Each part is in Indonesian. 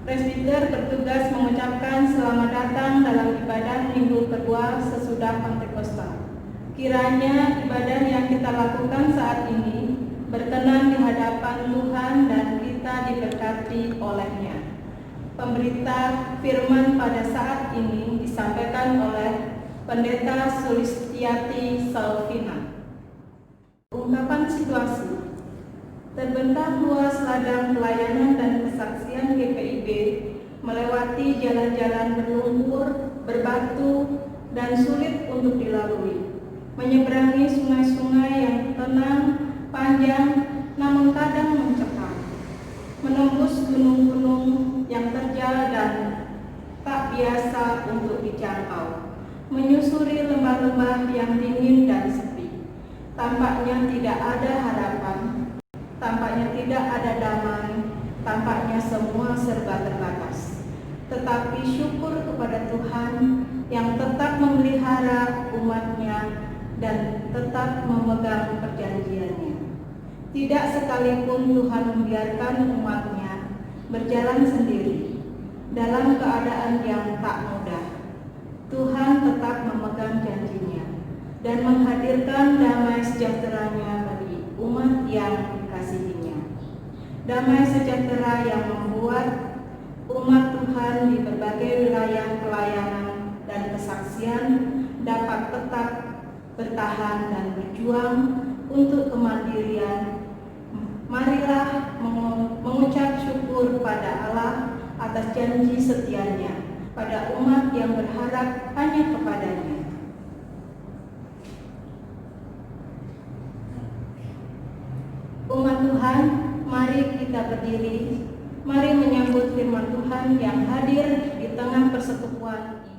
Presbiter bertugas mengucapkan selamat datang dalam ibadah minggu kedua sesudah Pentakosta. Kiranya ibadah yang kita lakukan saat ini berkenan di hadapan Tuhan dan kita diberkati oleh-Nya. Pemberita firman pada saat ini disampaikan oleh Pendeta Sulistiati Salvina. Ungkapan situasi. Terbentang luas ladang pelayanan dan kesaksian GPIB melewati jalan-jalan berlumpur, berbatu, dan sulit untuk dilalui. Menyeberangi sungai-sungai yang tenang, panjang, namun kadang mencekam. Menembus gunung-gunung yang terjal dan tak biasa untuk dijangkau. Menyusuri lembah-lembah yang dingin dan sepi. Tampaknya tidak ada harapan. Tampaknya tidak ada damai, tampaknya semua serba terbatas. Tetapi syukur kepada Tuhan yang tetap memelihara umat-Nya dan tetap memegang perjanjian-Nya. Tidak sekalipun Tuhan membiarkan umat-Nya berjalan sendiri dalam keadaan yang tak mudah. Tuhan tetap memegang janji-Nya dan menghadirkan damai sejahtera-Nya bagi umat yang dikasihi-Nya. Damai sejahtera yang membuat umat Tuhan di berbagai wilayah pelayanan dan kesaksian dapat tetap bertahan dan berjuang untuk kemandirian. Marilah mengucap syukur pada Allah atas janji setia-Nya pada umat yang berharap hanya kepada-Nya. Umat Tuhan, mari kita berdiri, mari menyambut firman Tuhan yang hadir di tengah persekutuan ini.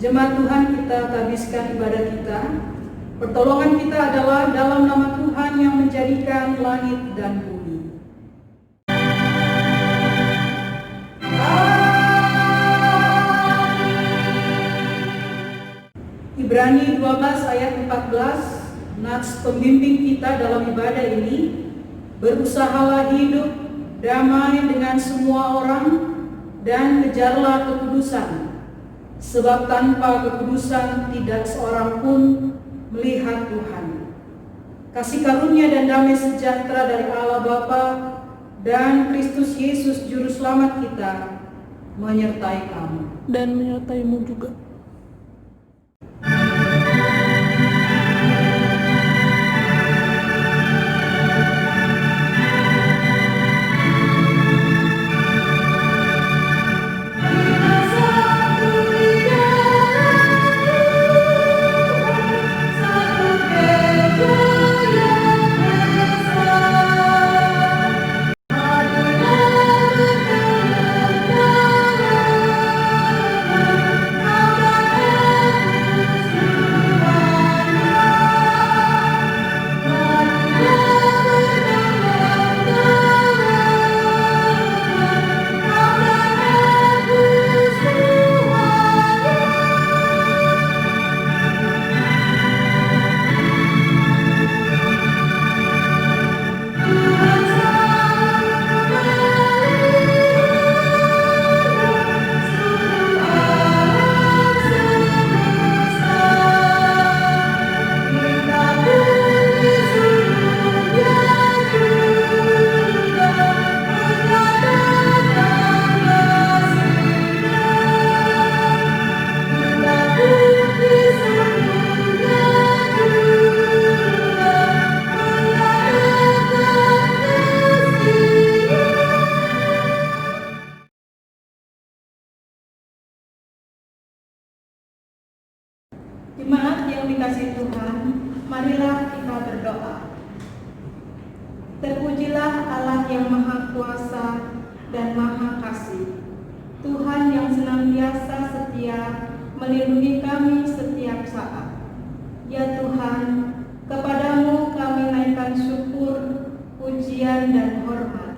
Jemaat Tuhan, kita habiskan ibadah kita. Pertolongan kita adalah dalam nama Tuhan yang menjadikan langit dan bumi. Ibrani 12 ayat 14, nats pembimbing kita dalam ibadah ini, berusahalah hidup damai dengan semua orang dan kejarlah kekudusan, sebab tanpa kekudusan tidak seorang pun melihat Tuhan. Kasih karunia dan damai sejahtera dari Allah Bapa dan Kristus Yesus Juru Selamat kita menyertai kamu. Dan menyertaimu juga. Jemaat yang dikasihi Tuhan, marilah kita berdoa. Terpujilah Allah yang Maha Kuasa dan Maha Kasih, Tuhan yang senantiasa setia melindungi kami setiap saat. Ya Tuhan, kepadamu kami naikkan syukur, pujian dan hormat.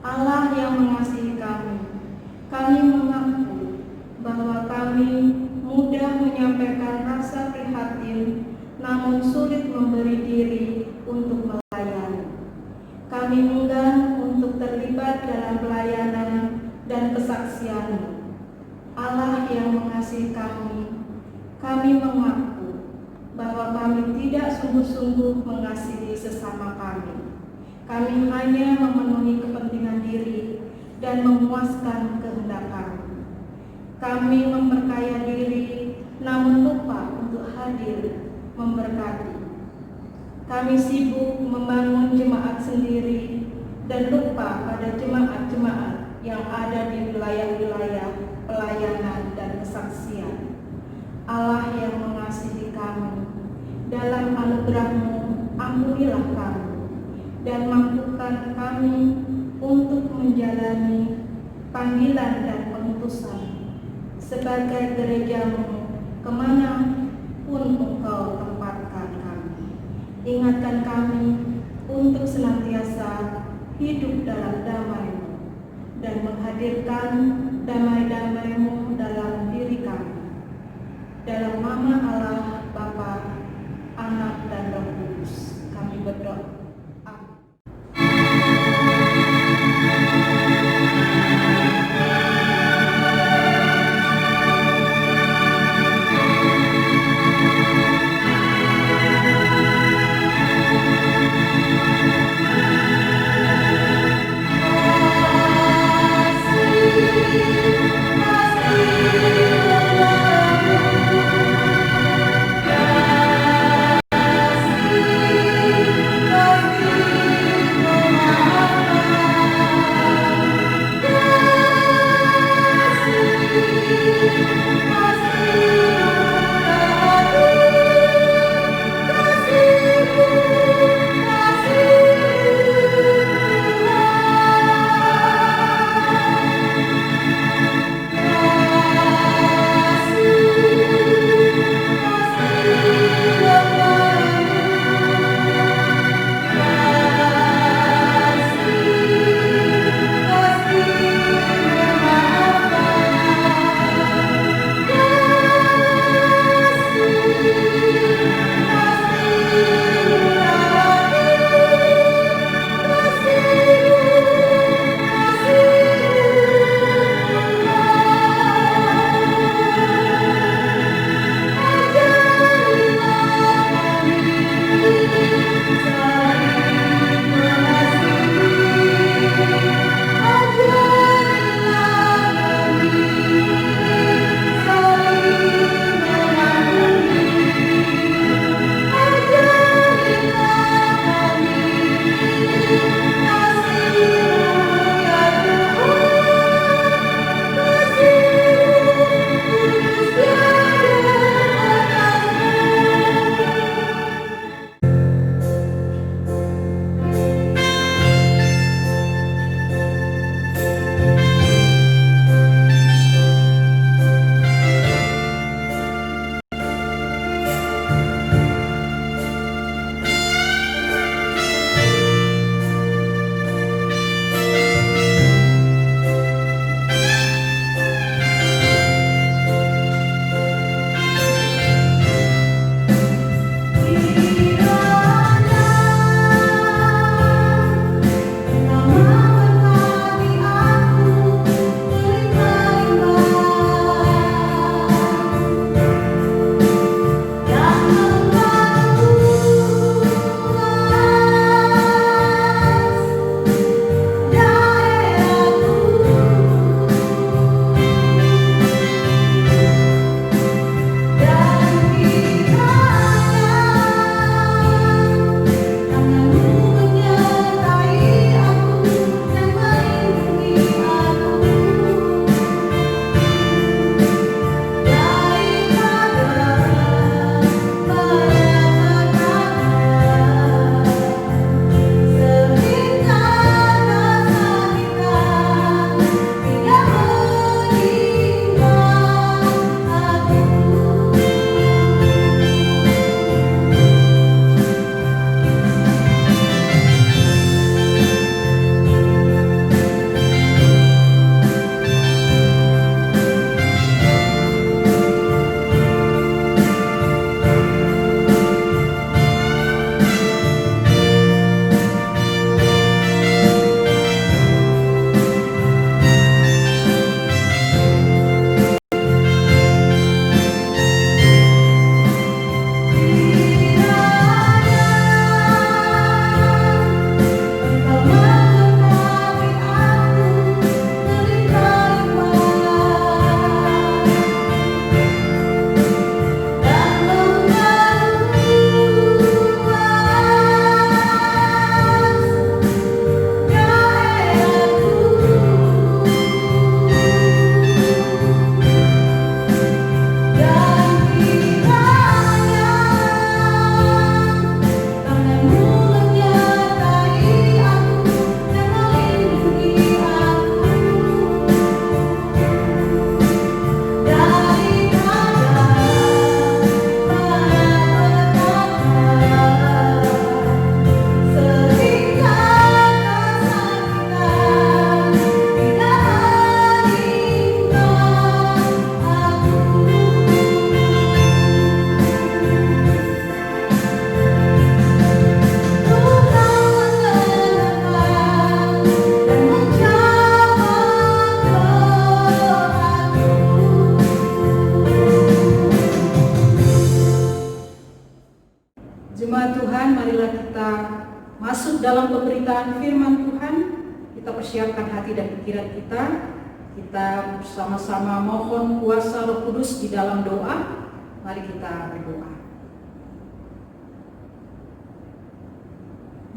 Allah yang mengasihi kami mengaku bahwa kami mudah menyampaikan rasa prihatin, namun sulit memberi diri untuk melayani. Kami enggan untuk terlibat dalam pelayanan dan kesaksian. Allah yang mengasihi kami mengaku bahwa kami tidak sungguh-sungguh mengasihi sesama kami. Kami hanya memenuhi kepentingan diri dan memuaskan kehendak kami. Kami memperkaya diri, namun lupa untuk hadir memberkati. Kami sibuk membangun jemaat sendiri dan lupa pada jemaat-jemaat yang ada di wilayah-wilayah pelayanan dan kesaksian. Allah yang mengasihi kami, dalam anugerah-Mu ampunilah kami dan mampukan kami untuk menjalani panggilan dan pengutusan sebagai gereja-Mu kemanapun Engkau tempatkan kami. Ingatkan kami untuk senantiasa hidup dalam damai-Mu dan menghadirkan damai-damai-Mu dalam diri kami. Dalam nama Allah Bapa, Anak dan Roh Kudus kami berdoa. Tuhan, marilah kita masuk dalam pemberitaan firman Tuhan. Kita persiapkan hati dan pikiran kita. Kita bersama-sama mohon kuasa Roh Kudus di dalam doa. Mari kita berdoa.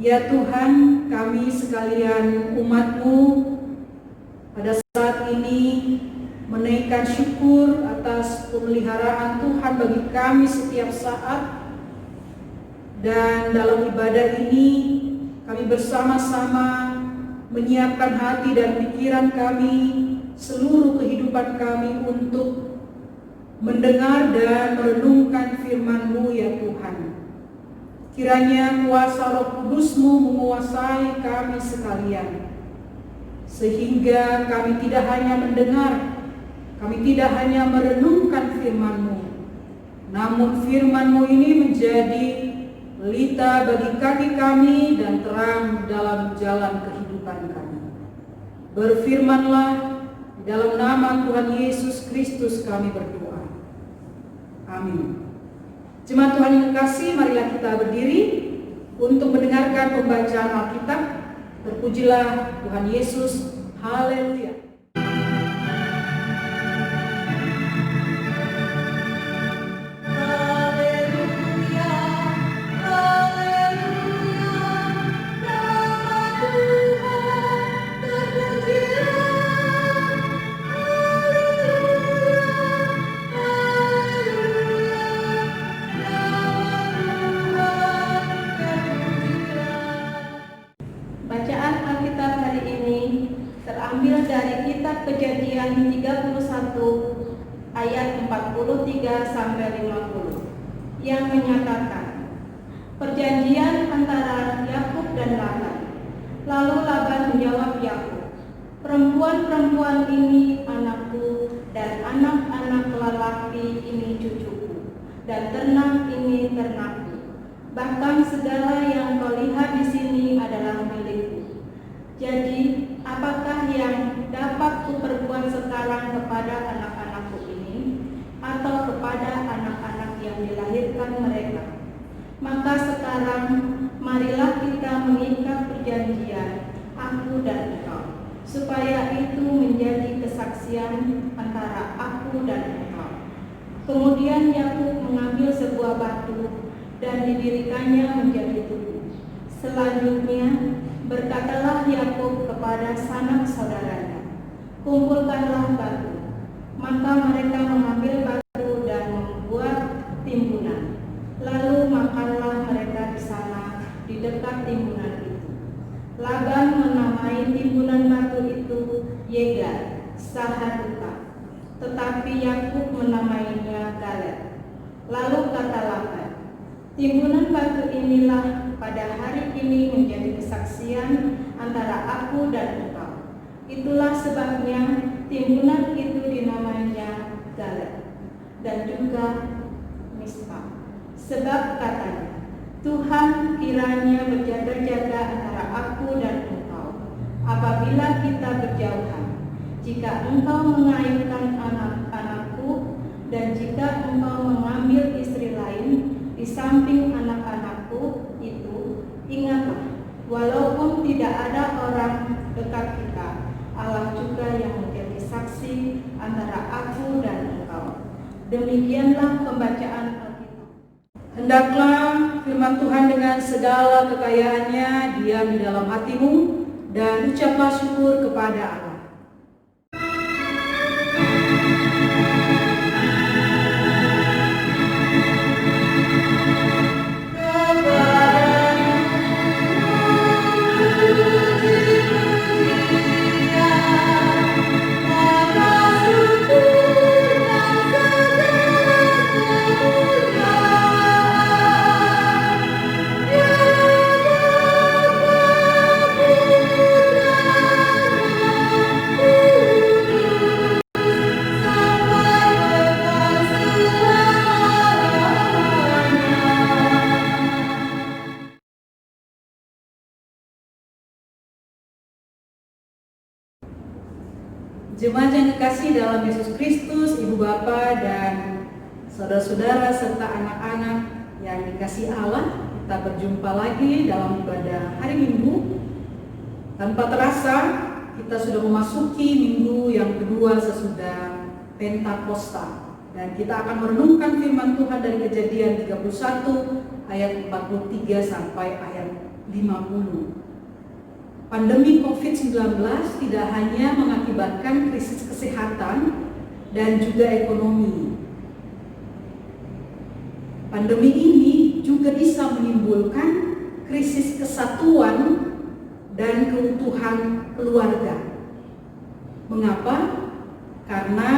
Ya Tuhan, kami sekalian umat-Mu pada saat ini menaikkan syukur atas pemeliharaan Tuhan bagi kami setiap saat. Dan dalam ibadah ini kami bersama-sama menyiapkan hati dan pikiran kami, seluruh kehidupan kami untuk mendengar dan merenungkan firman-Mu ya Tuhan. Kiranya kuasa Roh Kudus-Mu menguasai kami sekalian, sehingga kami tidak hanya mendengar, kami tidak hanya merenungkan firman-Mu, namun firman-Mu ini menjadi pelita bagi kaki kami dan terang dalam jalan kehidupan kami. Berfirmanlah, di dalam nama Tuhan Yesus Kristus kami berdoa. Amin. Jemaat Tuhan yang kekasih, marilah kita berdiri untuk mendengarkan pembacaan Alkitab. Terpujilah Tuhan Yesus. Haleluya. Kejadian 31 ayat 43 sampai 50 yang menyatakan perjanjian antara Yakub dan Laban. Lalu Laban menjawab Yakub, perempuan-perempuan ini anakku dan anak-anak lelaki ini cucuku dan ternak ini ternakku. Bahkan segala yang kau lihat di sini adalah milikku. Jadi apakah yang dapat kuperbuat sekarang kepada anak-anakku ini atau kepada anak-anak yang dilahirkan mereka? Maka sekarang marilah kita mengikat perjanjian aku dan engkau, supaya itu menjadi kesaksian antara aku dan engkau. Kemudian Yakub mengambil sebuah batu dan didirikannya menjadi tugu. Selanjutnya berkatalah Yakub kepada sanak saudaranya, kumpulkanlah batu. Maka mereka mengambil batu dan membuat timbunan. Lalu makanlah mereka di sana di dekat timbunan itu. Laban menamai timbunan batu itu Yegar Sahaduta, tetapi Yakub menamainya Galed. Lalu kata Laban, timbunan batu inilah pada hari ini menjadi kesaksian antara aku dan engkau. Itulah sebabnya timbunan itu dinamainya Galed dan juga Mispa. Sebab katanya, Tuhan kiranya berjaga-jaga antara aku dan engkau apabila kita berjauhan. Jika engkau mengaitkan anak-anakku dan jika engkau mengambil istri lain di samping anak-anakku itu, ingatlah, walaupun tidak ada orang dekat kita, Allah juga yang menjadi saksi antara aku dan engkau. Demikianlah pembacaan Alkitab. Hendaklah firman Tuhan dengan segala kekayaannya diam di dalam hatimu dan ucaplah syukur kepada Allah. Jemaat yang dikasih dalam Yesus Kristus, Ibu Bapa dan saudara-saudara serta anak-anak yang dikasihi Allah, kita berjumpa lagi dalam ibadah hari Minggu. Tanpa terasa, kita sudah memasuki minggu yang kedua sesudah Pentakosta. Dan kita akan merenungkan firman Tuhan dari Kejadian 31 ayat 43 sampai ayat 50. Pandemi COVID-19 tidak hanya mengakibatkan krisis kesehatan dan juga ekonomi. Pandemi ini juga bisa menimbulkan krisis kesatuan dan keutuhan keluarga. Mengapa? Karena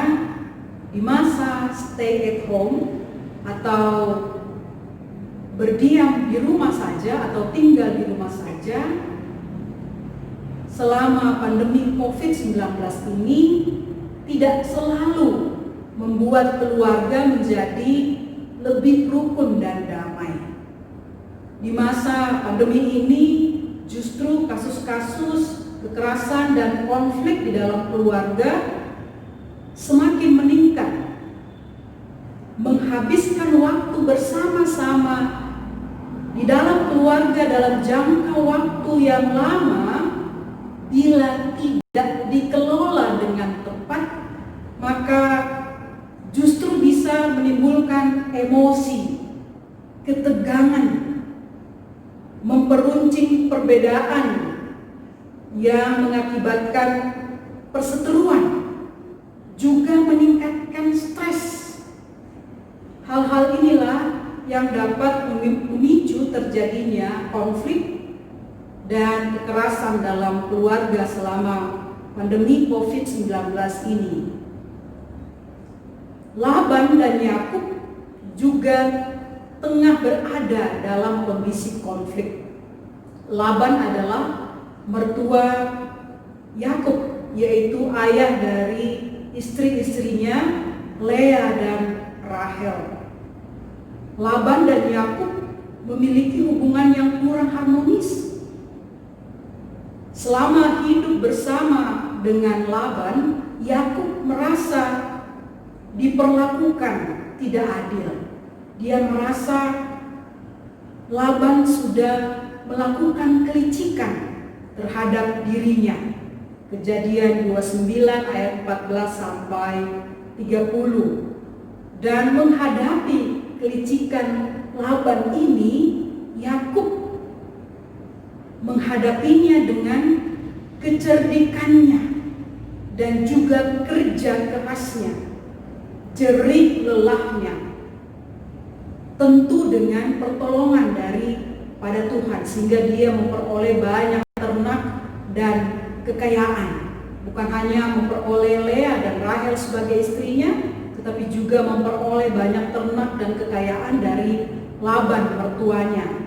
di masa stay at home atau berdiam di rumah saja atau tinggal di rumah saja, selama pandemi COVID-19 ini tidak selalu membuat keluarga menjadi lebih rukun dan damai. Di masa pandemi ini justru kasus-kasus kekerasan dan konflik di dalam keluarga semakin meningkat. Menghabiskan waktu bersama-sama di dalam keluarga dalam jangka waktu yang lama, bila tidak dikelola dengan tepat, maka justru bisa menimbulkan emosi, ketegangan, memperuncing perbedaan yang mengakibatkan perseteruan, juga meningkatkan stres. Hal-hal inilah yang dapat memicu terjadinya konflik dan kekerasan dalam keluarga selama pandemi COVID-19 ini. Laban dan Yakub juga tengah berada dalam kondisi konflik. Laban adalah mertua Yakub, yaitu ayah dari istri-istrinya Lea dan Rahel. Laban dan Yakub memiliki hubungan yang kurang harmonis. Selama hidup bersama dengan Laban, Yakub merasa diperlakukan tidak adil. Dia merasa Laban sudah melakukan kelicikan terhadap dirinya. Kejadian 29 ayat 14 sampai 30. Dan menghadapi kelicikan Laban ini, Yakub menghadapinya dengan kecerdikannya dan juga kerja kerasnya, jerih lelahnya, tentu dengan pertolongan daripada Tuhan, sehingga dia memperoleh banyak ternak dan kekayaan. Bukan hanya memperoleh Lea dan Rahel sebagai istrinya, tetapi juga memperoleh banyak ternak dan kekayaan dari Laban mertuanya.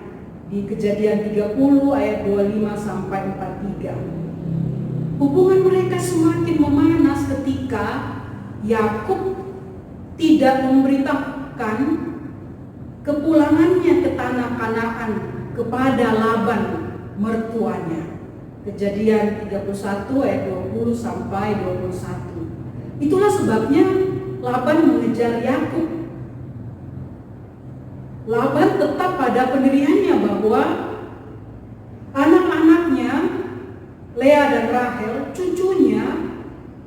Di Kejadian 30 ayat 25 sampai 43. Hubungan mereka semakin memanas ketika Yakub tidak memberitahukan kepulangannya ke tanah Kanaan kepada Laban mertuanya. Kejadian 31 ayat 20 sampai 21. Itulah sebabnya Laban mengejar Yakub. Laban tetap pada pendiriannya bahwa anak-anaknya Lea dan Rahel, cucunya,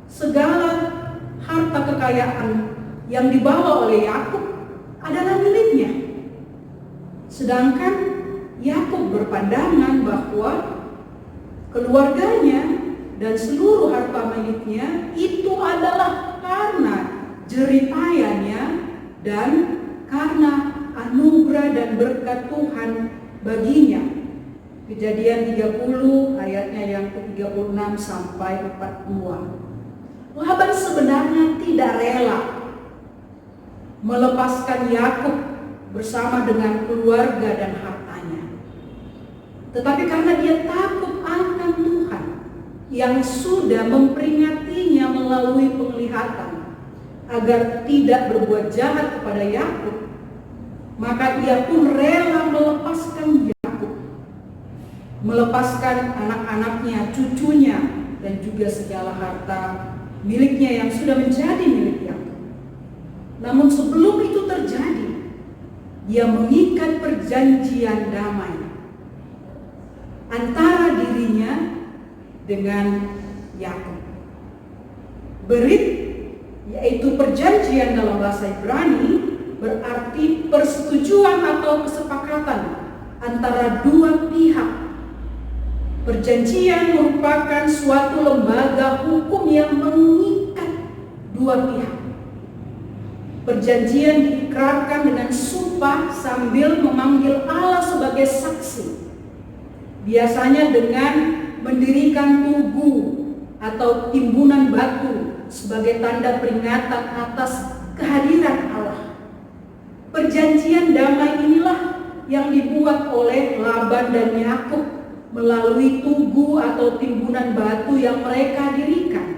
segala harta kekayaan yang dibawa oleh Yakub adalah miliknya. Sedangkan Yakub berpandangan bahwa keluarganya dan seluruh harta miliknya itu adalah karena jerih payahnya dan karena anugerah dan berkat Tuhan baginya. Kejadian 30 ayatnya yang ke-36 sampai 42. Laban sebenarnya tidak rela melepaskan Yakub bersama dengan keluarga dan hartanya. Tetapi karena dia takut akan Tuhan yang sudah memperingatinya melalui penglihatan agar tidak berbuat jahat kepada Yakub, maka ia pun rela melepaskan Yakub, melepaskan anak-anaknya, cucunya, dan juga segala harta miliknya yang sudah menjadi milik Yakub. Namun sebelum itu terjadi, Dia mengikat perjanjian damai antara dirinya dengan Yakub. Berit, yaitu perjanjian dalam bahasa Ibrani, berarti persetujuan atau kesepakatan antara dua pihak. Perjanjian merupakan suatu lembaga hukum yang mengikat dua pihak. Perjanjian diikrarkan dengan sumpah sambil memanggil Allah sebagai saksi. Biasanya dengan mendirikan tugu atau timbunan batu sebagai tanda peringatan atas kehadiran Allah. Perjanjian damai inilah yang dibuat oleh Laban dan Yakub melalui tugu atau timbunan batu yang mereka dirikan.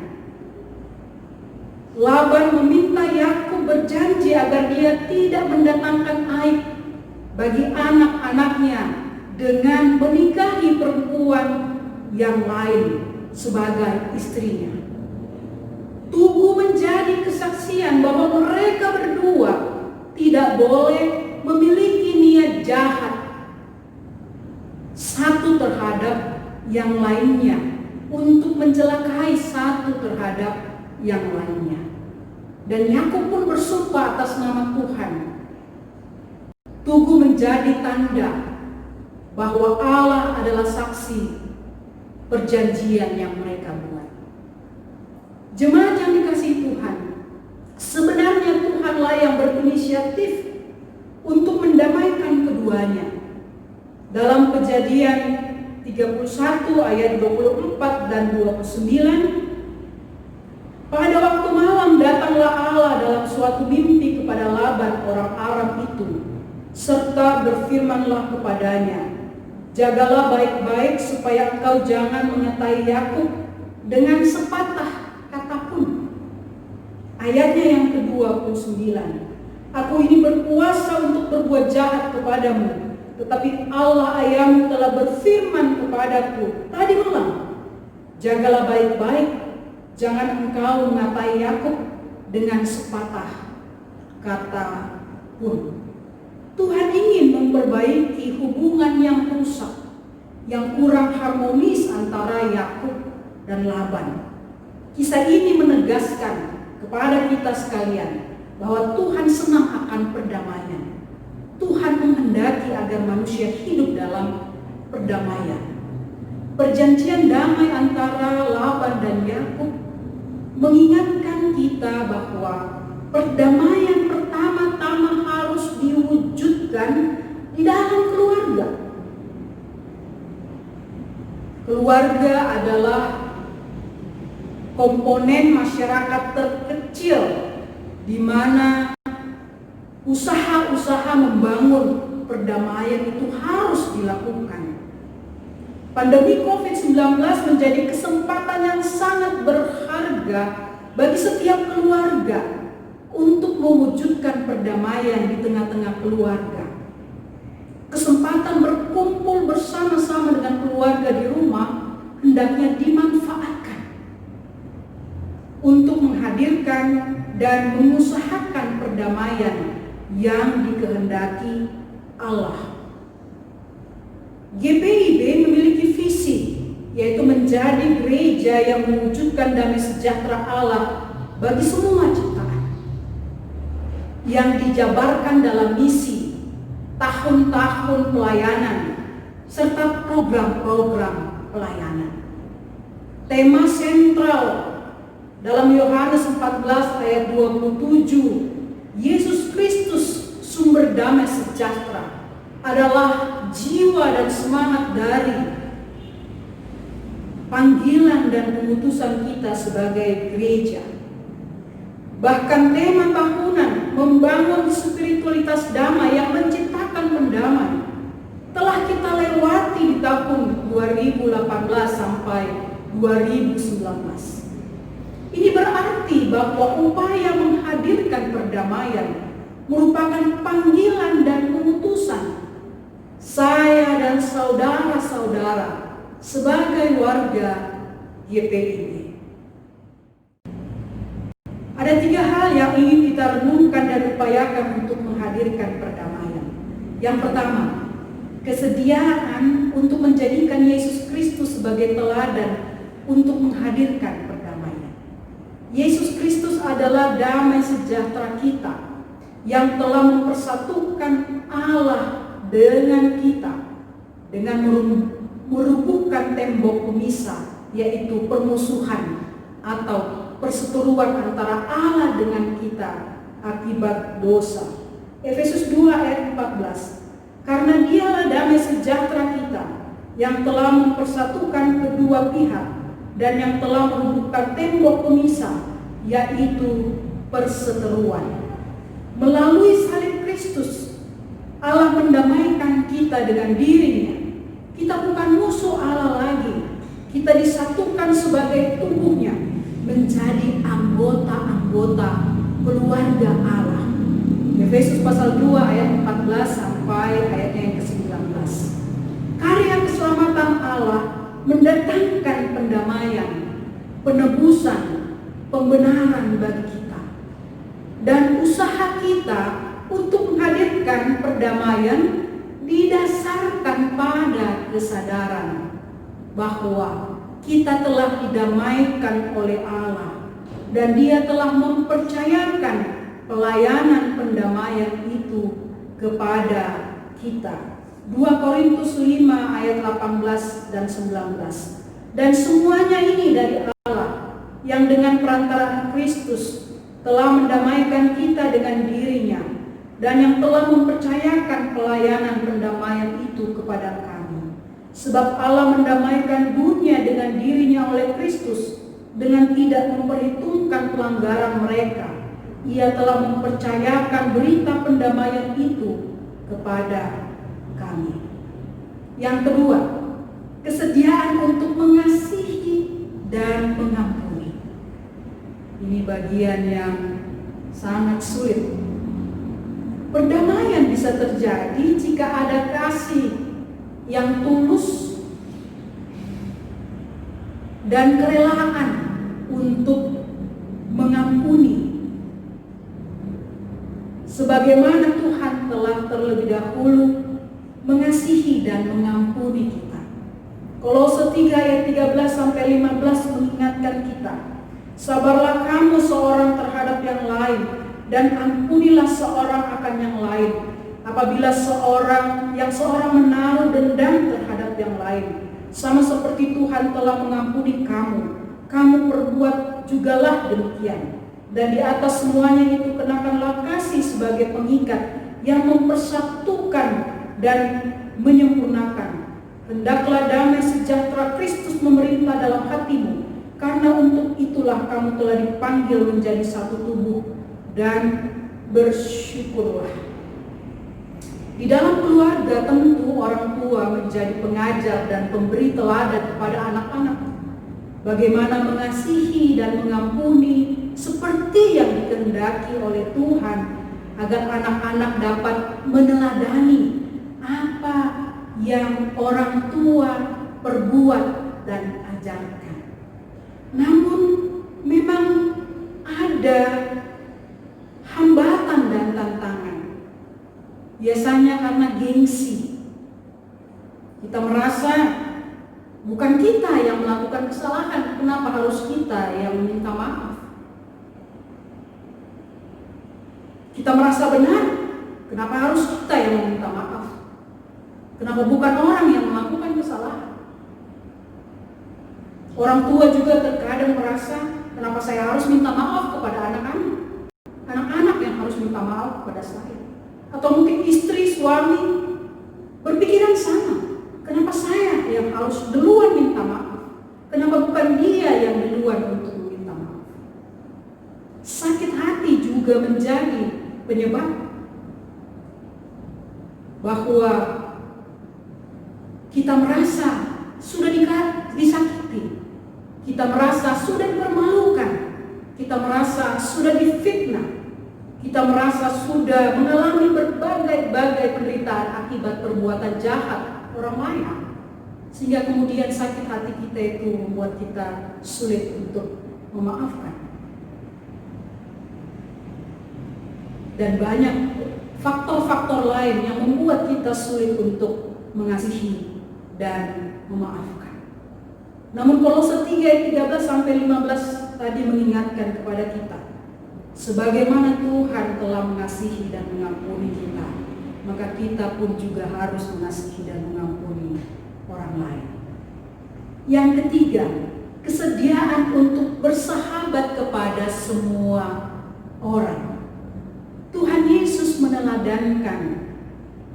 Laban meminta Yakub berjanji agar dia tidak mendatangkan aib bagi anak-anaknya dengan menikahi perempuan yang lain sebagai istrinya. Tugu menjadi kesaksian bahwa mereka berdua tidak boleh memiliki niat jahat satu terhadap yang lainnya untuk mencelakai satu terhadap yang lainnya. Dan Yakub pun bersumpah atas nama Tuhan. Tugu menjadi tanda bahwa Allah adalah saksi perjanjian yang mereka buat. Jemaat yang dikasihi Tuhan, sebenarnya Tuhanlah yang berinisiatif untuk mendamaikan keduanya. Dalam Kejadian 31 ayat 24 dan 29, pada waktu malam datanglah Allah dalam suatu mimpi kepada Laban orang Aram itu, serta berfirmanlah kepadanya, jagalah baik-baik supaya engkau jangan menyertai Yakub dengan sepatah kata pun. Ayatnya yang ke-29, aku ini berkuasa untuk berbuat jahat kepadamu, tetapi Allah ayahmu telah berfirman kepadaku tadi malam, jagalah baik-baik, jangan engkau mengatai Yakub dengan sepatah kata pun. Tuhan ingin memperbaiki hubungan yang rusak, yang kurang harmonis antara Yakub dan Laban. Kisah ini menegaskan kepada kita sekalian bahwa Tuhan senang akan perdamaian. Tuhan menghendaki agar manusia hidup dalam perdamaian. Perjanjian damai antara Laban dan Yakub mengingatkan kita bahwa perdamaian pertama-tama harus diwujudkan di dalam keluarga. Keluarga adalah komponen masyarakat terkecil di mana usaha-usaha membangun perdamaian itu harus dilakukan. Pandemi COVID-19 menjadi kesempatan yang sangat berharga bagi setiap keluarga untuk mewujudkan perdamaian di tengah-tengah keluarga. Kesempatan berkumpul bersama-sama dengan keluarga di rumah hendaknya dimanfaatkan untuk menghadirkan dan mengusahakan perdamaian yang dikehendaki Allah. GPIB memiliki visi, yaitu menjadi gereja yang mewujudkan damai sejahtera Allah bagi semua ciptaan, yang dijabarkan dalam misi, tahun-tahun pelayanan, serta program-program pelayanan. Tema sentral dalam Yohanes 14 ayat 27, Yesus Kristus sumber damai sejahtera, adalah jiwa dan semangat dari panggilan dan pengutusan kita sebagai gereja. Bahkan tema tahunan membangun spiritualitas damai yang menciptakan pendamai telah kita lewati di tahun 2018 sampai 2019. Ini berarti bahwa upaya menghadirkan perdamaian merupakan panggilan dan pengutusan saya dan saudara-saudara sebagai warga GPIB. Ada 3 hal yang ingin kita renungkan dan upayakan untuk menghadirkan perdamaian. Yang pertama, kesediaan untuk menjadikan Yesus Kristus sebagai teladan untuk menghadirkan perdamaian. Yesus Kristus adalah damai sejahtera kita yang telah mempersatukan Allah dengan kita dengan merubuhkan tembok pemisah, yaitu permusuhan atau perseteruan antara Allah dengan kita akibat dosa. Efesus 2 ayat 14. Karena dialah damai sejahtera kita yang telah mempersatukan kedua pihak dan yang telah merubuhkan tembok pemisah, yaitu perseteruan. Melalui salib Kristus, Allah mendamaikan kita dengan dirinya. Kita bukan musuh Allah lagi. Kita disatukan sebagai tubuhnya, menjadi anggota-anggota keluarga Allah. Efesus pasal 2 ayat 14 sampai ayatnya yang ke-19. Karya keselamatan Allah mendatangkan pendamaian, penebusan, pembenaran bagi kita. Dan usaha kita untuk menghadirkan perdamaian didasarkan pada kesadaran bahwa kita telah didamaikan oleh Allah dan Dia telah mempercayakan pelayanan pendamaian itu kepada kita. 2 Korintus 5 ayat 18 dan 19. Dan semuanya ini dari Allah yang dengan perantaraan Kristus telah mendamaikan kita dengan dirinya dan yang telah mempercayakan pelayanan pendamaian itu kepada kami. Sebab Allah mendamaikan dunia dengan dirinya oleh Kristus dengan tidak memperhitungkan pelanggaran mereka. Ia telah mempercayakan berita pendamaian itu kepada kami. Yang kedua, kesediaan untuk mengasihi dan mengampuni. Ini bagian yang sangat sulit. Perdamaian bisa terjadi jika ada kasih yang tulus dan kerelaan untuk mengampuni. Sebagaimana Tuhan telah terlebih dahulu mengasihi dan mengampuni kita. Kolose 3 ayat 13 sampai 15 mengingatkan kita, sabarlah kamu seorang terhadap yang lain dan ampunilah seorang akan yang lain. Apabila seorang menaruh dendam terhadap yang lain, sama seperti Tuhan telah mengampuni kamu perbuat jugalah demikian. Dan di atas semuanya itu kenakanlah kasih sebagai pengikat yang mempersatukan dan menyempurnakan. Hendaklah damai sejahtera Kristus memerintah dalam hatimu, karena untuk itulah kamu telah dipanggil menjadi satu tubuh, dan bersyukurlah. Di dalam keluarga tentu orang tua menjadi pengajar dan pemberi teladan kepada anak-anak. Bagaimana mengasihi dan mengampuni seperti yang dikehendaki oleh Tuhan, agar anak-anak dapat meneladani apa yang orang tua perbuat dan ajarkan. Namun memang ada hambatan dan tantangan. Biasanya karena gengsi. Kita merasa bukan kita yang melakukan kesalahan, kenapa harus kita yang meminta maaf? Kita merasa benar, kenapa harus kita yang meminta maaf? Kenapa bukan orang yang melakukan kesalahan? Orang tua juga terkadang merasa, kenapa saya harus minta maaf kepada anak-anak? Anak-anak yang harus minta maaf kepada saya. Atau mungkin istri, suami berpikiran sama. Kenapa saya yang harus duluan minta maaf? Kenapa bukan dia yang duluan untuk meminta maaf? Sakit hati juga menjadi penyebab bahwa kita merasa sudah disakiti, kita merasa sudah dipermalukan, kita merasa sudah difitnah, kita merasa sudah mengalami berbagai penderitaan akibat perbuatan jahat orang lain, sehingga kemudian sakit hati kita itu membuat kita sulit untuk memaafkan. Dan banyak faktor-faktor lain yang membuat kita sulit untuk mengasihi dan memaafkan. Namun Kolose 3 ayat 13 sampai 15 tadi mengingatkan kepada kita, sebagaimana Tuhan telah mengasihi dan mengampuni kita, maka kita pun juga harus mengasihi dan mengampuni orang lain. Yang ketiga, kesediaan untuk bersahabat kepada semua orang. Tuhan Yesus meneladankan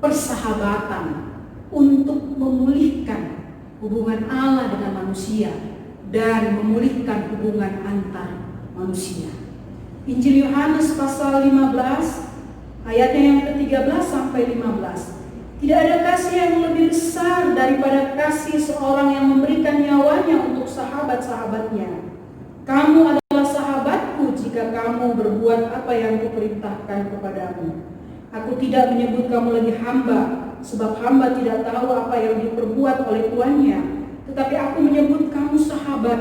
persahabatan untuk memulihkan hubungan Allah dengan manusia dan memulihkan hubungan antar manusia. Injil Yohanes pasal 15 ayatnya yang ke-13 sampai 15. Tidak ada kasih yang lebih besar daripada kasih seorang yang memberikan nyawanya untuk sahabat-sahabatnya. Kamu adalah sahabatku jika kamu berbuat apa yang kuperintahkan kepadamu. Aku tidak menyebut kamu lagi hamba, sebab hamba tidak tahu apa yang diperbuat oleh tuannya. Tetapi aku menyebut kamu sahabat,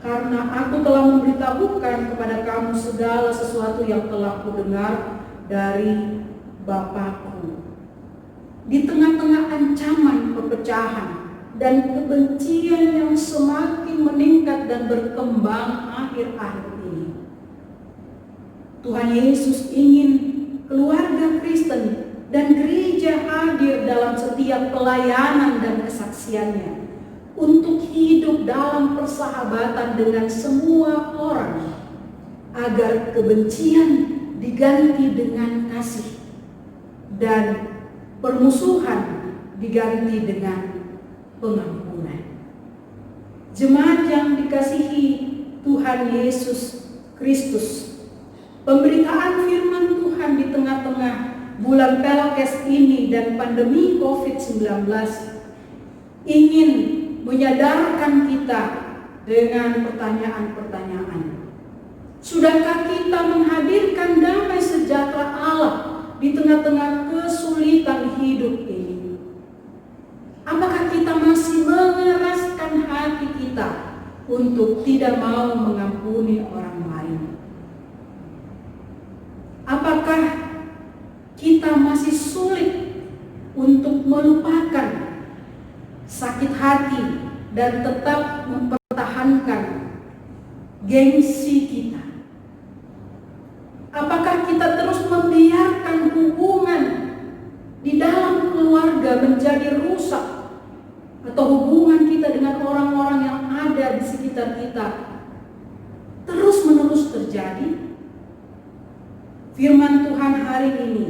karena aku telah memberitahukan kepada kamu segala sesuatu yang telah kudengar dari Bapakku. Di tengah-tengah ancaman perpecahan dan kebencian yang semakin meningkat dan berkembang akhir-akhir ini, Tuhan Yesus ingin keluarga Kristen dan gereja hadir dalam setiap pelayanan dan kesaksiannya untuk hidup dalam persahabatan dengan semua orang, agar kebencian diganti dengan kasih dan permusuhan diganti dengan pengampunan. Jemaat yang dikasihi Tuhan Yesus Kristus, pemberitaan firman Tuhan di tengah-tengah bulan Pelakes ini dan pandemi COVID-19 ingin menyadarkan kita dengan pertanyaan-pertanyaan. Sudahkah kita menghadirkan damai sejahtera Allah di tengah-tengah kesulitan hidup ini? Apakah kita masih mengeraskan hati kita untuk tidak mau mengampuni orang lain? Apakah kita masih sulit untuk melupakan sakit hati dan tetap mempertahankan gengsi kita? Apakah kita terus membiarkan hubungan di dalam keluarga menjadi rusak, atau hubungan kita dengan orang-orang yang ada di sekitar kita terus-menerus terjadi? Firman Tuhan hari ini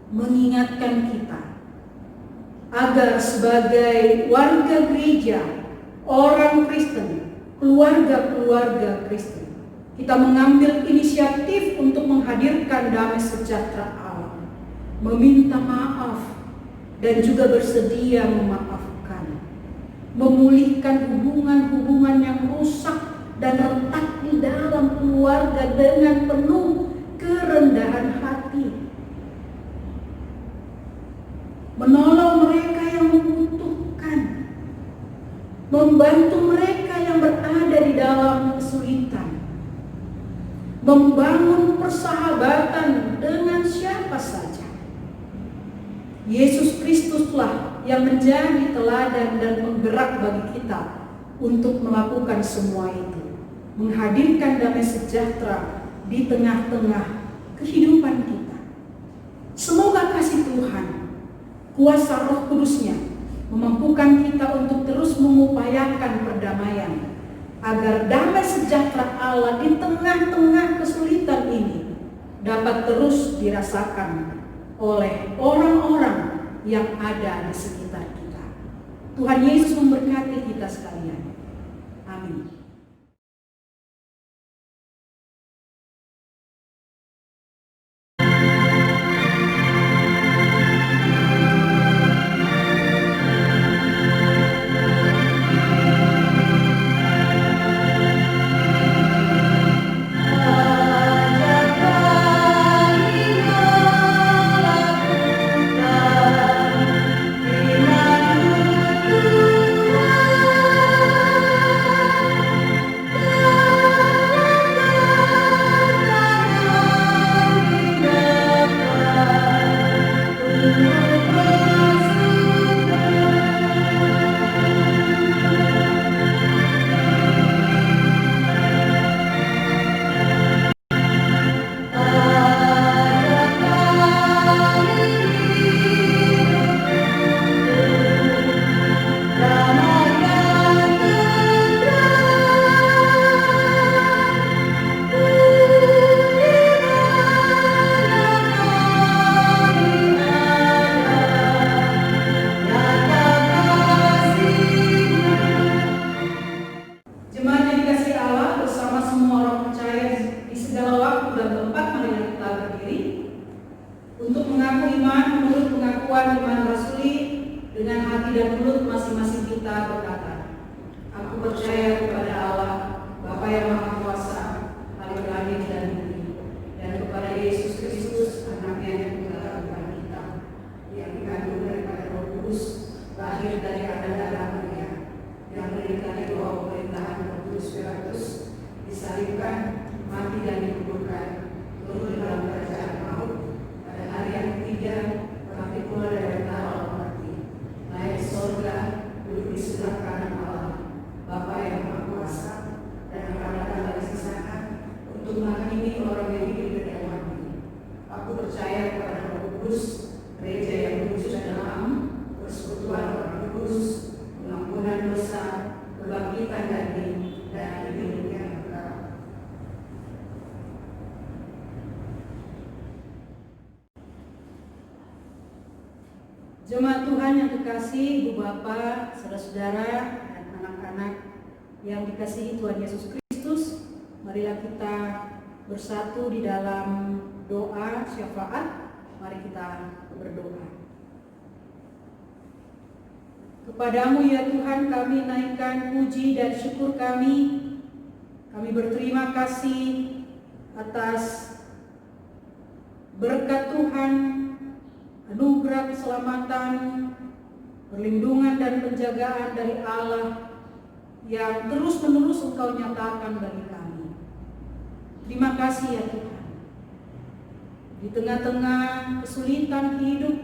mengingatkan kita agar sebagai warga gereja, orang Kristen, keluarga-keluarga Kristen, kita mengambil inisiatif untuk menghadirkan damai sejahtera Allah, meminta maaf dan juga bersedia memaafkan, memulihkan hubungan-hubungan yang rusak dan retak di dalam keluarga dengan penuh kerendahan hati, menolong mereka yang membutuhkan, membantu mereka yang berada di dalam kesulitan, membangun persahabatan dengan siapa saja. Yesus Kristuslah yang menjadi teladan dan penggerak bagi kita untuk melakukan semua itu, menghadirkan damai sejahtera di tengah-tengah kehidupan kita. Semoga kasih Tuhan, kuasa Roh Kudus-Nya memampukan kita untuk terus mengupayakan perdamaian, agar damai sejahtera Allah di tengah-tengah kesulitan ini dapat terus dirasakan oleh orang-orang yang ada di sekitar kita. Tuhan Yesus memberkati kita sekalian. Amin. Tuhan yang kekasih, Ibu Bapak, saudara-saudara, dan anak-anak yang dikasihi Tuhan Yesus Kristus, marilah kita bersatu di dalam doa syafaat. Mari kita berdoa. Kepadamu ya Tuhan kami naikkan puji dan syukur kami. Kami berterima kasih atas berkat Tuhan, anugerah keselamatan, perlindungan dan penjagaan dari Allah yang terus-menerus Engkau nyatakan bagi kami. Terima kasih ya Tuhan. Di tengah-tengah kesulitan hidup,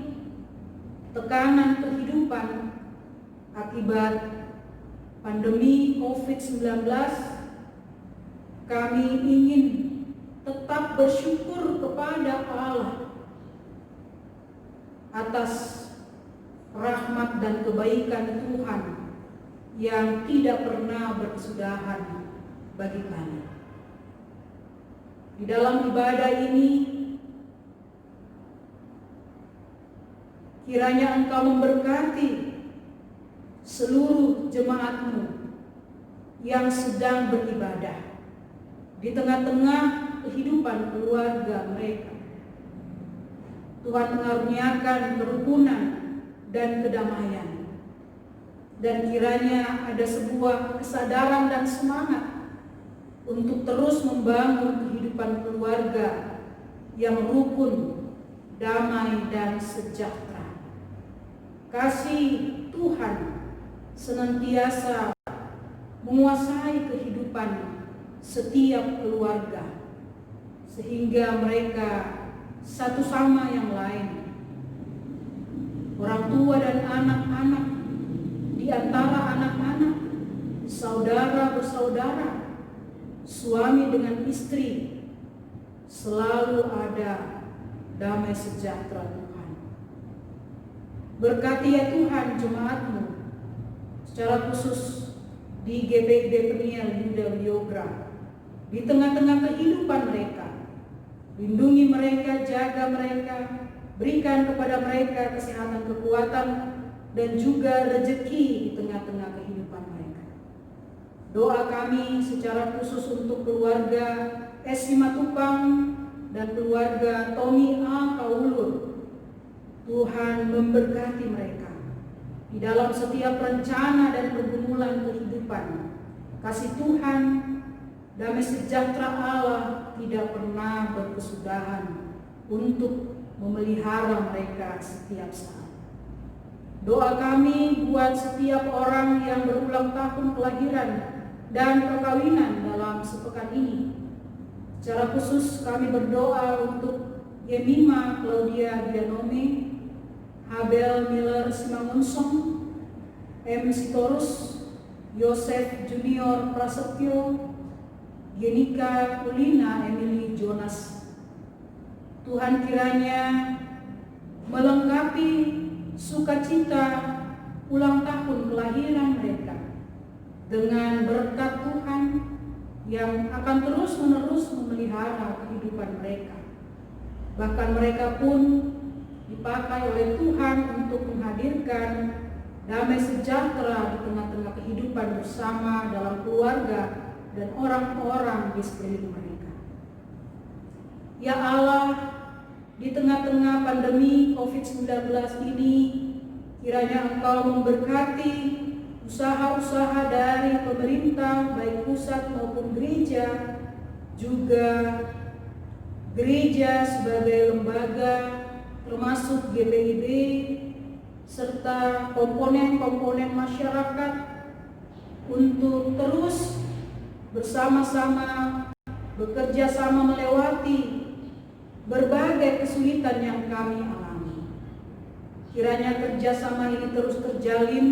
tekanan kehidupan akibat pandemi COVID-19, kami ingin tetap bersyukur kepada Allah atas rahmat dan kebaikan Tuhan yang tidak pernah berkesudahan bagi kami. Di dalam ibadah ini, kiranya Engkau memberkati seluruh jemaat-Mu yang sedang beribadah di tengah-tengah kehidupan keluarga mereka. Tuhan mengaruniakan kerukunan dan kedamaian. Dan kiranya ada sebuah kesadaran dan semangat untuk terus membangun kehidupan keluarga yang rukun, damai, dan sejahtera. Kasih Tuhan senantiasa menguasai kehidupan setiap keluarga, sehingga mereka satu sama yang lain, orang tua dan anak-anak, di antara anak-anak, saudara bersaudara, suami dengan istri, selalu ada damai sejahtera Tuhan. Berkati ya Tuhan jemaat-Mu, secara khusus di GPIB Peniel Yuda Wiogra, di tengah-tengah kehidupan mereka. Lindungi mereka, jaga mereka, berikan kepada mereka kesehatan, kekuatan, dan juga rezeki di tengah-tengah kehidupan mereka. Doa kami secara khusus untuk keluarga S. Simatupang dan keluarga Tommy A. Kaulur. Tuhan memberkati mereka di dalam setiap rencana dan pergumulan kehidupan. Kasih Tuhan, damai sejahtera Allah tidak pernah berkesudahan untuk memelihara mereka setiap saat. Doa kami buat setiap orang yang berulang tahun kelahiran dan perkawinan dalam sepekan ini. Secara khusus kami berdoa untuk Yemima Claudia Dianome, Habel Miller Simangunsong, M. Sitorus, Yosef Junior Prasetyo, Genika Ulina Emily Jonas. Tuhan kiranya melengkapi sukacita ulang tahun kelahiran mereka dengan berkat Tuhan yang akan terus-menerus memelihara kehidupan mereka. Bahkan mereka pun dipakai oleh Tuhan untuk menghadirkan damai sejahtera di tengah-tengah kehidupan bersama dalam keluarga dan orang-orang di sekeliling mereka. Ya Allah, di tengah-tengah pandemi COVID-19 ini, kiranya Engkau memberkati usaha-usaha dari pemerintah, baik pusat maupun gereja, juga gereja sebagai lembaga, termasuk GPIB, serta komponen-komponen masyarakat untuk terus bersama-sama bekerja sama melewati berbagai kesulitan yang kami alami. Kiranya kerjasama ini terus terjalin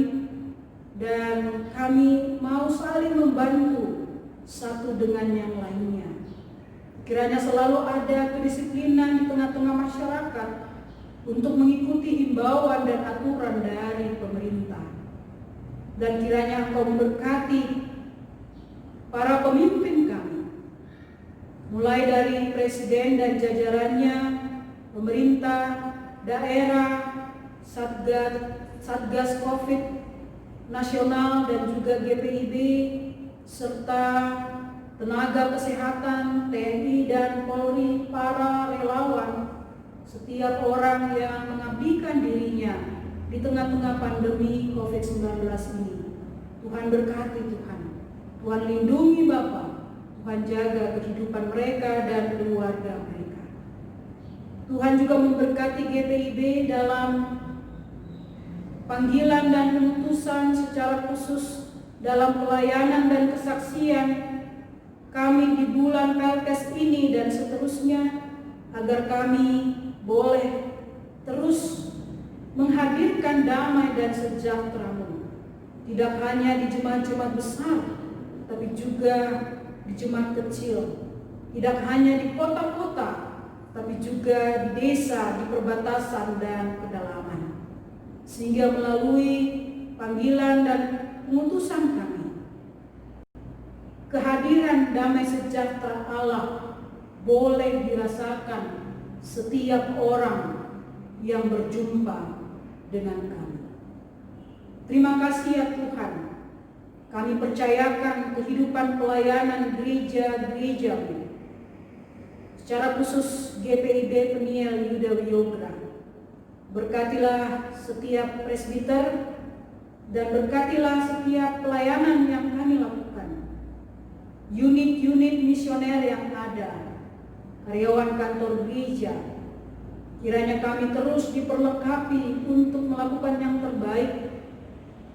dan kami mau saling membantu satu dengan yang lainnya. Kiranya selalu ada kedisiplinan di tengah-tengah masyarakat untuk mengikuti himbauan dan aturan dari pemerintah. Dan kiranya Engkau memberkati para pemimpin kami, mulai dari presiden dan jajarannya, pemerintah, daerah, satgas, Satgas Covid Nasional dan juga GPIB, serta tenaga kesehatan, TNI dan Polri, para relawan, setiap orang yang mengabdikan dirinya di tengah-tengah pandemi COVID-19 ini. Tuhan berkati Tuhan. Tuhan lindungi Bapak. Tuhan jaga kehidupan mereka dan keluarga mereka. Tuhan juga memberkati GPIB dalam panggilan dan pemutusan secara khusus dalam pelayanan dan kesaksian kami di bulan Pelkes ini dan seterusnya, agar kami boleh terus menghadirkan damai dan sejahtera-Mu, tidak hanya di jemaat-jemaat besar, tapi juga di jemaat kecil, tidak hanya di kota-kota, tapi juga di desa, di perbatasan dan pedalaman, sehingga melalui panggilan dan pengutusan kami, kehadiran damai sejahtera Allah boleh dirasakan setiap orang yang berjumpa dengan kami. Terima kasih ya Tuhan, kami percayakan kehidupan pelayanan gereja-gereja-Mu, secara khusus GPIB Peniel Yuda Wiyogra. Berkatilah setiap presbiter dan berkatilah setiap pelayanan yang kami lakukan, unit-unit misioner yang ada, karyawan kantor gereja. Kiranya kami terus diperlengkapi untuk melakukan yang terbaik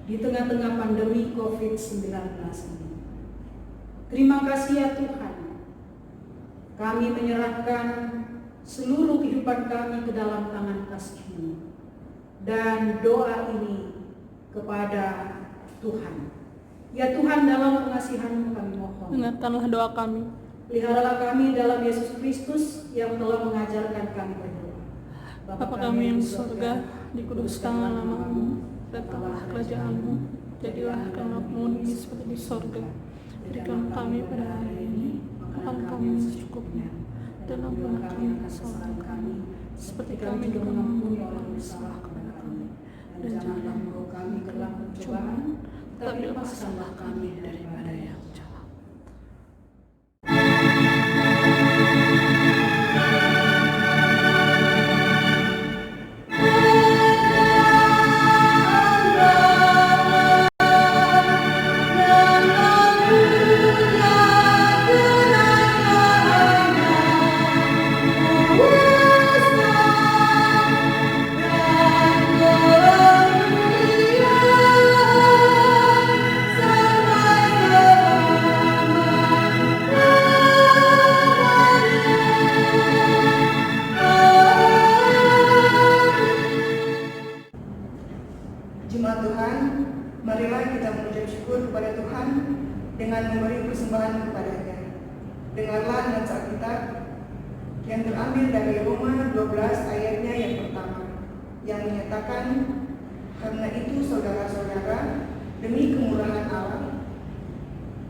di tengah-tengah pandemi COVID-19 ini. Terima kasih ya Tuhan. Kami menyerahkan seluruh kehidupan kami ke dalam tangan kasih-Mu, dan doa ini kepada Tuhan. Ya Tuhan, dalam pengasihan-Mu kami mohon, Dengarkanlah doa kami. peliharalah kami dalam Yesus Kristus yang telah mengajarkan kami berdoa. Bapa kami yang di surga, dikuduskanlah nama-Mu, datanglah kerajaan-Mu, jadilah kehendak-Mu seperti di surga. Berikan kami pada hari ini makan kami yang secukupnya, dan ampunilah kami kesalahan kami, seperti kami juga mengampuni orang yang bersalah kepada kami. Dan janganlah membawa kami ke dalam pencobaan, tapi lepaskanlah kami daripada yang jahat. Jemaat Tuhan, marilah kita mengucap syukur kepada Tuhan dengan memberi persembahan kepada-Nya. Dengarlah nats Alkitab yang terambil dari Roma 12 ayatnya yang pertama, yang menyatakan, karena itu saudara-saudara, demi kemurahan Allah,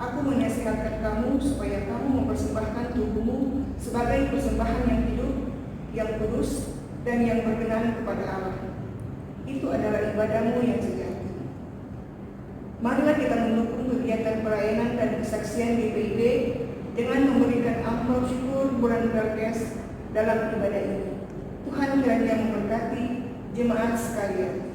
aku menasihatkan kamu supaya kamu mempersembahkan tubuhmu sebagai persembahan yang hidup, yang kudus, dan yang berkenan kepada Allah. Itu adalah ibadahmu yang sejati. Marilah kita mendukung kegiatan pelayanan dan kesaksian GPIB dengan memberikan amplop syukur bulan Pelkes dalam ibadah ini. Tuhan kiranya memberkati jemaat sekalian.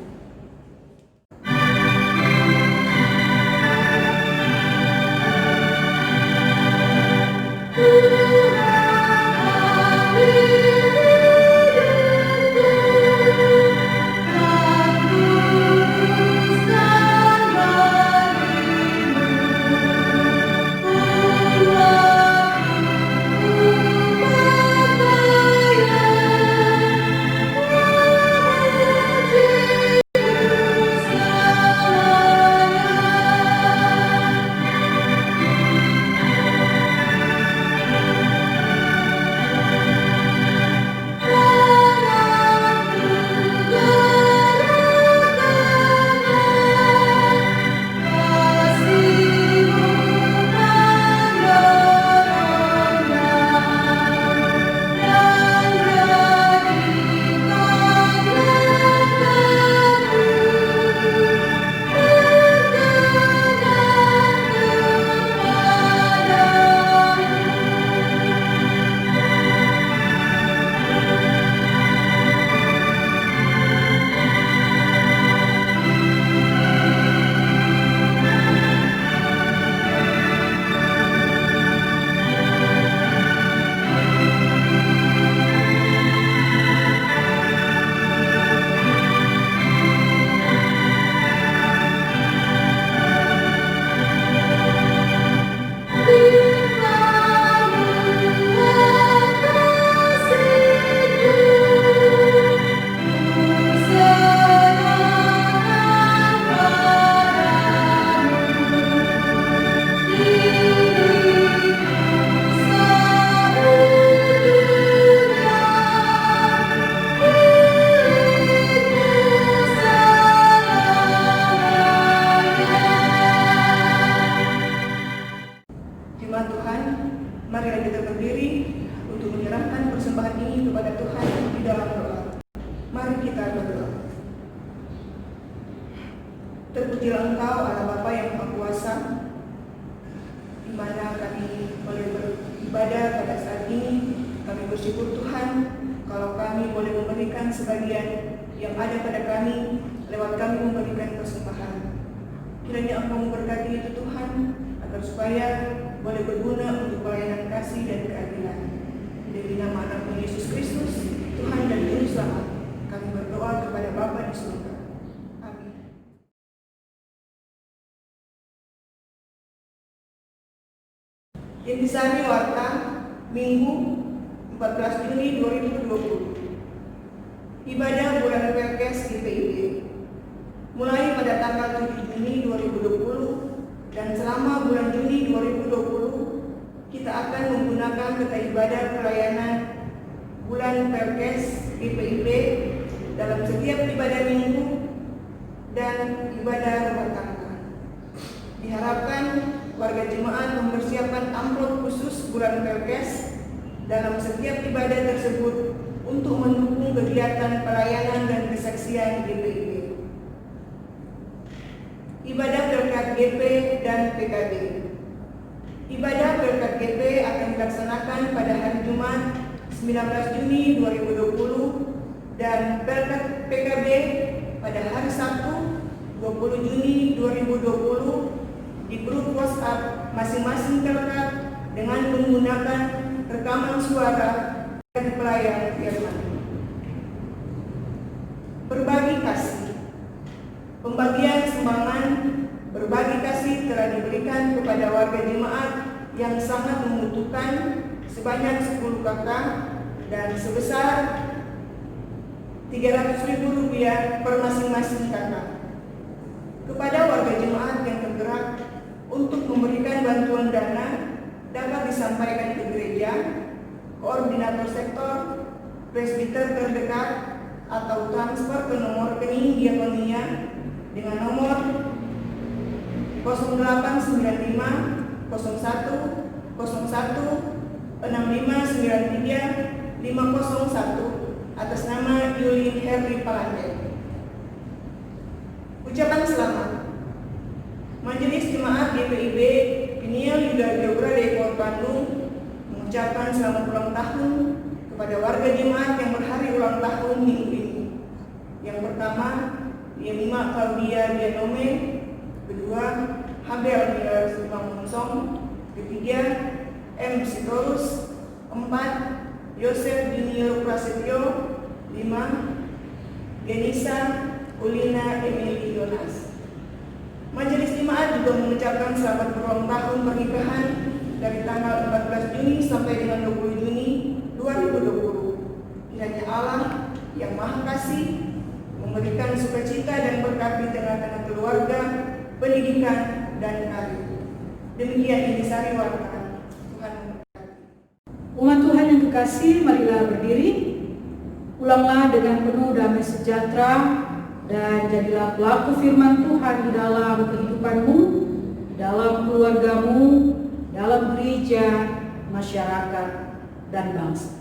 terpujilah Engkau Allah Bapa yang Maha Kuasa, di mana kami boleh beribadah pada saat ini. Kami bersyukur Tuhan kalau kami boleh memberikan sebagian yang ada pada kami lewat kami memberikan persembahan. Kiranya Engkau memberkati itu Tuhan, agar supaya boleh berguna untuk pelayanan kasih dan keadilan. Demi nama Anak Yesus Kristus, Tuhan dan Juru Selamat, kami berdoa kepada Bapa di surga. Amin. Intisari Warta, Minggu 14 Juni 2020. Ibadah bulan Perkes GPIB mulai pada tanggal 7 Juni 2020 dan selama bulan Juni 2020 kita akan menggunakan peta ibadah pelayanan bulan Perkes GPIB dalam setiap ibadah minggu dan ibadah rumah tangga. Diharapkan warga jemaat mempersiapkan amplop khusus bulan Perkes dalam setiap ibadah tersebut untuk mendukung kegiatan pelayanan dan kesaksian GPIB. Ibadah berkat GP dan PKB. Ibadah berkat GP akan dilaksanakan pada hari Jumat 19 Juni 2020 dan berkat PKB pada hari Sabtu 20 Juni 2020 di grup WhatsApp masing-masing berkat dengan menggunakan rekaman suara dari pelayan firman. Berbagi kasih. Pembagian sumbangan berbagi kasih telah diberikan kepada warga jemaat yang sangat membutuhkan sebanyak 10 kakak dan sebesar Rp300.000 per masing-masing kakak. Kepada warga jemaat yang tergerak untuk memberikan bantuan dana dapat disampaikan ke gereja, koordinator sektor, presbiter terdekat, atau transfer ke nomor rekening diakonia dengan nomor 0895 01 01 6593 501 atas nama Yulin Herli Palande. Ucapan selamat. Majelis Jemaat GPIB Piniel Yuda Geora Depok Bandung mengucapkan selamat ulang tahun kepada warga jemaat yang berhari ulang tahun minggu ini. Yang pertama, Yelima Claudia Dianome, kedua, Habel Miller Simangunsong, ketiga, M. Sitorus, 4, Yosef Junior Prasetyo, 5, Genisa Ulina Emily Yonas. Majelis Jemaat juga mengucapkan selamat berulang tahun pernikahan dari tanggal 14 Juni sampai dengan 20 Juni 2020. Kiranya Allah yang Maha Kasih memberikan sukacita dan berkat di tengah-tengah keluarga, pendidikan, dan karir. Demikian intisari warta. Tuhan memberkati. Umat Tuhan yang kekasih, marilah berdiri. Ulanglah dengan penuh damai sejahtera dan jadilah pelaku firman Tuhan di dalam kehidupanmu, dalam keluargamu, dalam gereja, masyarakat, dan bangsa.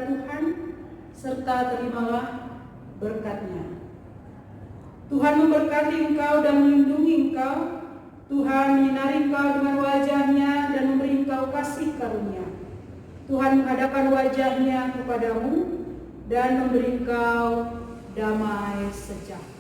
kepada Tuhan, serta terimalah berkat-Nya. Tuhan memberkati engkau dan melindungi engkau. Tuhan menyinari engkau dengan wajah-Nya dan memberi engkau kasih karunia. Tuhan menghadapkan wajah-Nya kepadamu dan memberi engkau damai sejahtera.